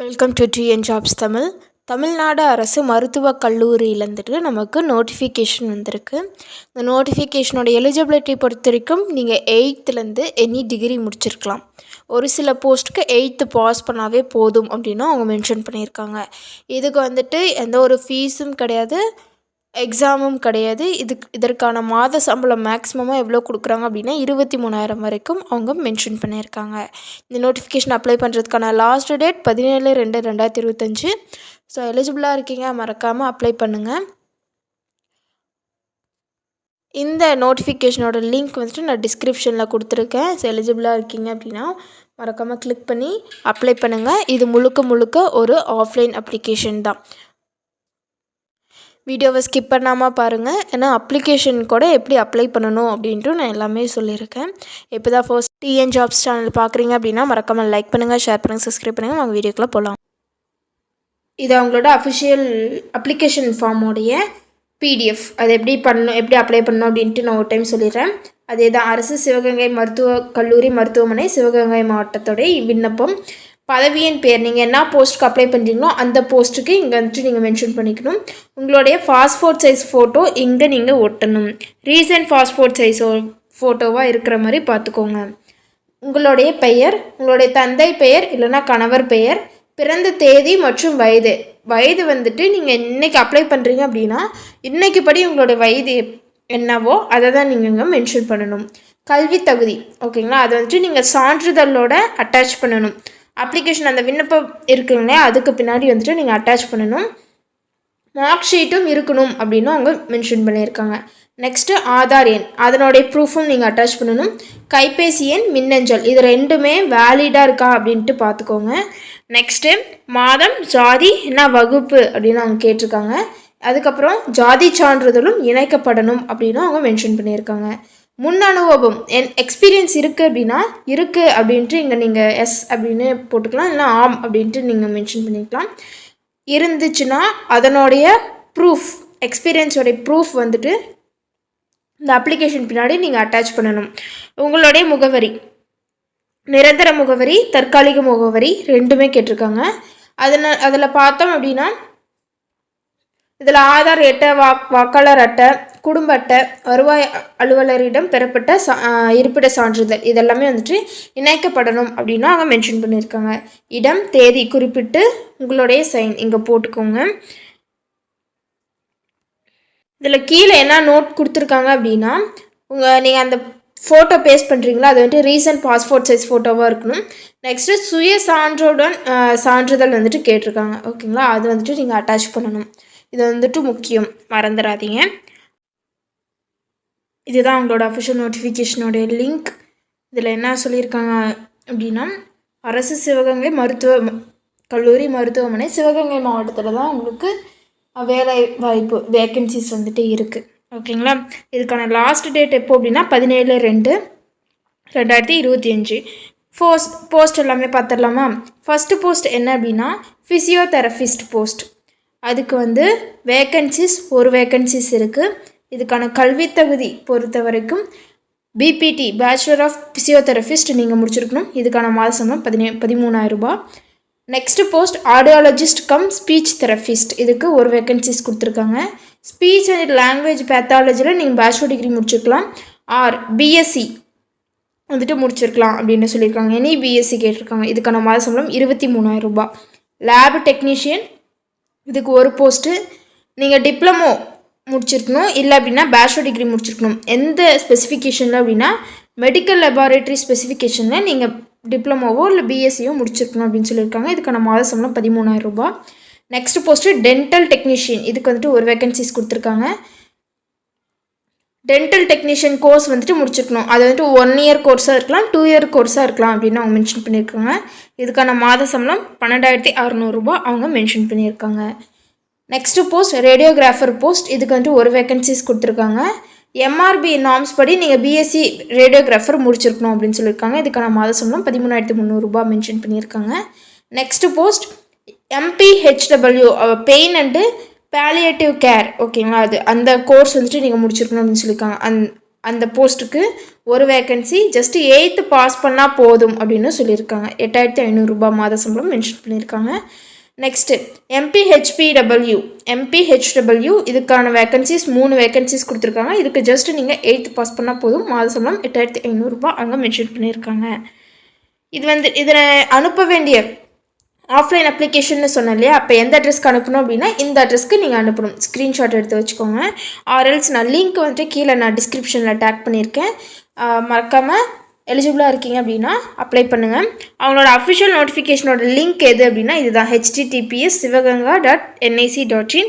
Welcome to TN jobs Tamil. Tamil Nadu அரசு மருத்துவக் கல்லூரியிலேருந்துட்டு நமக்கு நோட்டிஃபிகேஷன் வந்திருக்கு. இந்த நோட்டிஃபிகேஷனோட எலிஜிபிலிட்டி பொறுத்த வரைக்கும் நீங்கள் 8th எனி டிகிரி முடிச்சிருக்கலாம். ஒரு சில போஸ்ட்டுக்கு 8th பாஸ் பண்ணாவே போதும் அப்படின்னு அவங்க மென்ஷன் பண்ணியிருக்காங்க. இதுக்கு வந்துட்டு எந்த ஒரு ஃபீஸும் கிடையாது, எக்ஸாமும் கிடையாது. இதற்கான மாத சம்பளம் மேக்ஸிமமாக எவ்வளோ கொடுக்குறாங்க அப்படின்னா 23,000 வரைக்கும் அவங்க மென்ஷன் பண்ணியிருக்காங்க. இந்த நோட்டிஃபிகேஷன் அப்ளை பண்ணுறதுக்கான லாஸ்ட் டேட் 17/2/2025. ஸோ எலிஜிபிளாக இருக்கீங்க, மறக்காமல் அப்ளை பண்ணுங்கள். இந்த நோட்டிஃபிகேஷனோட லிங்க் வந்துட்டு நான் டிஸ்கிரிப்ஷனில் கொடுத்துருக்கேன். ஸோ எலிஜிபிளாக இருக்கீங்க அப்படின்னா மறக்காமல் கிளிக் பண்ணி அப்ளை பண்ணுங்கள். இது முழுக்க ஒரு ஆஃப்லைன் அப்ளிகேஷன் தான். வீடியோவை ஸ்கிப் பண்ணாமல் பாருங்கள். ஏன்னா அப்ளிகேஷன் கூட எப்படி அப்ளை பண்ணணும் அப்படின்ட்டு நான் எல்லாமே சொல்லியிருக்கேன். இப்போ தான் ஃபர்ஸ்ட் டிஎன் ஜாப்ஸ் சேனல் பார்க்குறீங்க அப்படின்னா மறக்காமல் லைக் பண்ணுங்கள், ஷேர் பண்ணுங்கள், சப்ஸ்கிரைப் பண்ணுங்கள். அவங்க வீடியோக்குள்ளே போகலாம். இது அவங்களோட அஃபிஷியல் அப்ளிகேஷன் ஃபார்மோடைய PDF. அது எப்படி அப்ளை பண்ணணும் அப்படின்ட்டு நான் ஒரு டைம் சொல்லிடுறேன். அதே தான் அரசு சிவகங்கை மருத்துவக் கல்லூரி மருத்துவமனை சிவகங்கை மாவட்டத்தோடைய விண்ணப்பம். பதவியின் பேர், நீங்கள் என்ன போஸ்ட்டுக்கு அப்ளை பண்ணுறீங்களோ அந்த போஸ்ட்டுக்கு இங்கே வந்துட்டு நீங்கள் மென்ஷன் பண்ணிக்கணும். உங்களுடைய பாஸ்போர்ட் சைஸ் ஃபோட்டோ இங்கே நீங்கள் ஒட்டணும். ரீசன்ட் பாஸ்போர்ட் சைஸ் ஃபோட்டோவாக இருக்கிற மாதிரி பார்த்துக்கோங்க. உங்களுடைய பெயர், உங்களுடைய தந்தை பெயர் இல்லைனா கணவர் பெயர், பிறந்த தேதி மற்றும் வயது வந்துட்டு நீங்கள் இன்றைக்கி அப்ளை பண்ணுறீங்க அப்படின்னா இன்றைக்கி படி உங்களுடைய வயது என்னவோ அதை தான் நீங்கள் இங்கே மென்ஷன் பண்ணணும். கல்வி தகுதி ஓகேங்களா, அதை வந்துட்டு நீங்கள் சான்றிதழோட அட்டாச் பண்ணணும். அப்ளிகேஷன் அந்த விண்ணப்பம் இருக்குங்களே அதுக்கு பின்னாடி வந்துட்டு நீங்கள் அட்டாச் பண்ணணும். மார்க் ஷீட்டும் இருக்கணும் அப்படின்னு அவங்க மென்ஷன் பண்ணியிருக்காங்க. நெக்ஸ்ட்டு ஆதார் எண், அதனுடைய ப்ரூஃபும் நீங்கள் அட்டாச் பண்ணணும். கைபேசி எண், மின்னஞ்சல், இது ரெண்டுமே வேலிடாக இருக்கா அப்படின்ட்டு பார்த்துக்கோங்க. நெக்ஸ்ட்டு மாதம், ஜாதி, என்ன வகுப்பு அப்படின்னு அவங்க கேட்டிருக்காங்க. அதுக்கப்புறம் ஜாதி சான்றிதழும் இணைக்கப்படணும் அப்படின்னு அவங்க மென்ஷன் பண்ணியிருக்காங்க. முன் அனுபவம் எக்ஸ்பீரியன்ஸ் இருக்குது அப்படின்ட்டு இங்கே நீங்கள் எஸ் அப்படின்னு போட்டுக்கலாம், இல்லை ஆம் அப்படின்ட்டு நீங்கள் மென்ஷன் பண்ணிக்கலாம். இருந்துச்சுன்னா அதனுடைய ப்ரூஃப், எக்ஸ்பீரியன்ஸோடைய ப்ரூஃப் வந்துட்டு இந்த அப்ளிகேஷன் பின்னாடி நீங்கள் அட்டாச் பண்ணணும். உங்களுடைய முகவரி, நிரந்தர முகவரி, தற்காலிக முகவரி ரெண்டுமே கேட்டிருக்காங்க. அதில் பார்த்தோம் அப்படின்னா இதில் ஆதார் அட்டை, வாக்காளர் அட்டை, குடும்ப அட்டை, வருவாய் அலுவலரிடம் பெறப்பட்ட இருப்பிட சான்றிதழ் இதெல்லாமே வந்துட்டு இணைக்கப்படணும் அப்படின்னா அவங்க மென்ஷன் பண்ணியிருக்காங்க. இடம், தேதி குறிப்பிட்டு உங்களுடைய சைன் இங்கே போட்டுக்கோங்க. இதில் கீழே என்ன நோட் கொடுத்துருக்காங்க அப்படின்னா நீங்கள் அந்த ஃபோட்டோ பேஸ்ட் பண்ணுறீங்களா அது வந்துட்டு ரீசன்ட் பாஸ்போர்ட் சைஸ் ஃபோட்டோவாக இருக்கணும். நெக்ஸ்ட்டு சுய சான்றிதழ் வந்துட்டு கேட்டிருக்காங்க ஓகேங்களா, அது வந்துட்டு நீங்கள் அட்டாச் பண்ணணும். இது வந்துட்டு முக்கியம், மறந்துடாதீங்க. இதுதான் அவங்களோட அஃபிஷியல் நோட்டிஃபிகேஷனோடைய லிங்க். இதில் என்ன சொல்லியிருக்காங்க அப்படின்னா அரசு சிவகங்கை கல்லூரி மருத்துவமனை சிவகங்கை மாவட்டத்தில் தான் உங்களுக்கு வேலை வாய்ப்பு வேக்கன்சிஸ் வந்துட்டு இருக்குது ஓகேங்களா. இதுக்கான லாஸ்ட் டேட் எப்போ அப்படின்னா 17/2/2025. போஸ்ட் எல்லாமே பார்த்துடலாமா. ஃபஸ்ட்டு போஸ்ட் என்ன அப்படின்னா ஃபிசியோதெரபிஸ்ட் போஸ்ட். அதுக்கு ஒரு வேக்கன்சிஸ் இருக்குது. இதுக்கான கல்வி தகுதி பொறுத்த வரைக்கும் BPT பேச்சுலர் ஆஃப் ஃபிசியோதெரபிஸ்ட் நீங்கள் முடிச்சிருக்கணும். இதுக்கான மாத சம்பளம் 13,000 ரூபாய். Next post audiologist come speech therapist, இதுக்கு ஒரு வேக்கன்சிஸ் கொடுத்துருக்காங்க. ஸ்பீச் அண்ட் லாங்குவேஜ் பேத்தாலஜியில் நீங்கள் பேச்சுலர் டிகிரி முடிச்சிருக்கலாம், ஆர் BSc வந்துட்டு முடிச்சிருக்கலாம் அப்படின்னு சொல்லியிருக்காங்க. எனி BSc கேட்டிருக்காங்க. இதுக்கான மாத சம்பளம் 23,000 ரூபாய். லேப் டெக்னீஷியன், இதுக்கு ஒரு போஸ்ட்டு. நீங்கள் டிப்ளமோ முடிச்சிருக்கணும், இல்லை அப்படின்னா பேச்சுலர் டிகிரி முடிச்சிருக்கணும். எந்த ஸ்பெசிஃபிகேஷனில் அப்படின்னா மெடிக்கல் லெபார்ட்டரி ஸ்பெசிஃபிகேஷனில் நீங்கள் டிப்ளமோவோ இல்லை BScயோ முடிச்சிருக்கணும் அப்படின்னு சொல்லியிருக்காங்க. இதுக்கான மாத சம்பளம் 13,000 ரூபாய். நெக்ஸ்ட் போஸ்ட்டு டென்டல் டெக்னீஷியன், இதுக்கு வந்துட்டு ஒரு வேக்கன்சிஸ் கொடுத்துருக்காங்க. டென்டல் டெக்னீஷியன் கோர்ஸ் வந்துட்டு முடிச்சிருக்கணும். அது வந்துட்டு 1 இயர் கோர்ஸாக இருக்கலாம், 2 இயர் கோர்ஸாக இருக்கலாம் அப்படின்னு அவங்க மென்ஷன் பண்ணியிருக்காங்க. இதுக்கான மாத சம்பளம் 12,600 ரூபாய் அவங்க மென்ஷன் பண்ணியிருக்காங்க. நெக்ஸ்ட்டு போஸ்ட் ரேடியோகிராஃபர் போஸ்ட், இதுக்கு வந்துட்டு ஒரு வேக்கன்சிஸ் கொடுத்துருக்காங்க. MRB நார்ம்ஸ் படி நீங்கள் BSc ரேடியோகிராஃபர் முடிச்சிருக்கணும் அப்படின்னு சொல்லியிருக்காங்க. இதுக்கான மாத சம்பளம் 13,300 ரூபாய் மென்ஷன் பண்ணியிருக்காங்க. Next post MPHW pain and palliative care ஓகேங்களா, அந்த கோர்ஸ் வந்துட்டு நீங்கள் முடிச்சிருக்கணும் அப்படின்னு சொல்லியிருக்காங்க. அந்த போஸ்ட்டுக்கு ஒரு வேக்கன்சி ஜஸ்ட்டு 8th பாஸ் பண்ணால் போதும் அப்படின்னு சொல்லியிருக்காங்க. 8,500 ரூபாய் மாத சம்பளம் மென்ஷன் பண்ணியிருக்காங்க. நெக்ஸ்ட்டு எம்பிஹெச்டபிள்யூ இதுக்கான வேக்கன்சிஸ் 3 வேக்கன்சிஸ் கொடுத்துருக்காங்க. இதுக்கு ஜஸ்ட்டு நீங்கள் 8th பாஸ் பண்ணால் போதும். மாத சம்பளம் 8,500 ரூபாய் அங்கே மென்ஷன் பண்ணியிருக்காங்க. இதில் அனுப்ப வேண்டிய ஆஃப்லைன் அப்ளிகேஷன்னு சொன்னேன் இல்லையா, அப்போ எந்த அட்ரஸ்க்கு அனுப்பணும் அப்படின்னா இந்த அட்ரஸ்க்கு நீங்கள் அனுப்பணும். ஸ்க்ரீன்ஷாட் எடுத்து வச்சுக்கோங்க. ஆர்எல்ஸ் நான் லிங்க் கீழே நான் டிஸ்கிரிப்ஷனில் டேக் பண்ணியிருக்கேன். மறக்காமல் எலிஜிபிளாக இருக்கீங்க அப்படின்னா அப்ளை பண்ணுங்கள். அவங்களோட அஃபிஷியல் நோட்டிஃபிகேஷனோட லிங்க் எது அப்படின்னா இதுதான், https://sivaganga.nic.in.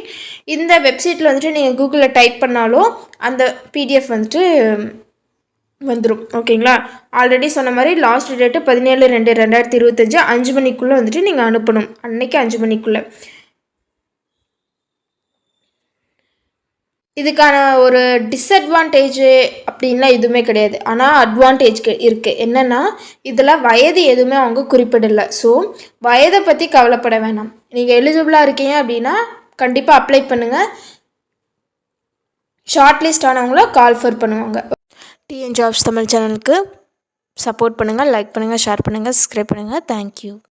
இந்த வெப்சைட்டில் நீங்கள் கூகுளில் டைப் பண்ணாலும் அந்த பிடிஎஃப் வந்துடும். ஓகேங்களா? ஆல்ரெடி சொன்ன மாதிரி லாஸ்ட் டேட்டு 17/2/2025 5 மணிக்குள்ளே நீங்கள் அனுப்பணும். அன்னைக்கு 5 மணிக்குள்ளே. இதுக்கான ஒரு டிஸ்அட்வான்டேஜ் அப்படின்லாம் எதுவுமே கிடையாது. ஆனால் அட்வான்டேஜ் இருக்குது. என்னென்னா இதில் வயது எதுவுமே அவங்க குறிப்பிடலை. ஸோ வயதை பற்றி கவலைப்பட வேணாம். நீங்கள் எலிஜிபிளாக இருக்கீங்க அப்படின்னா கண்டிப்பாக அப்ளை பண்ணுங்கள். ஷார்ட் லிஸ்ட் ஆனவங்கள கால்ஃபர் பண்ணுவாங்க. டிஎன் ஜாப்ஸ் தமிழ் சேனலுக்கு சப்போர்ட் பண்ணுங்கள், லைக் பண்ணுங்கள், ஷேர் பண்ணுங்கள், சப்ஸ்கிரைப் பண்ணுங்கள். தேங்க்யூ.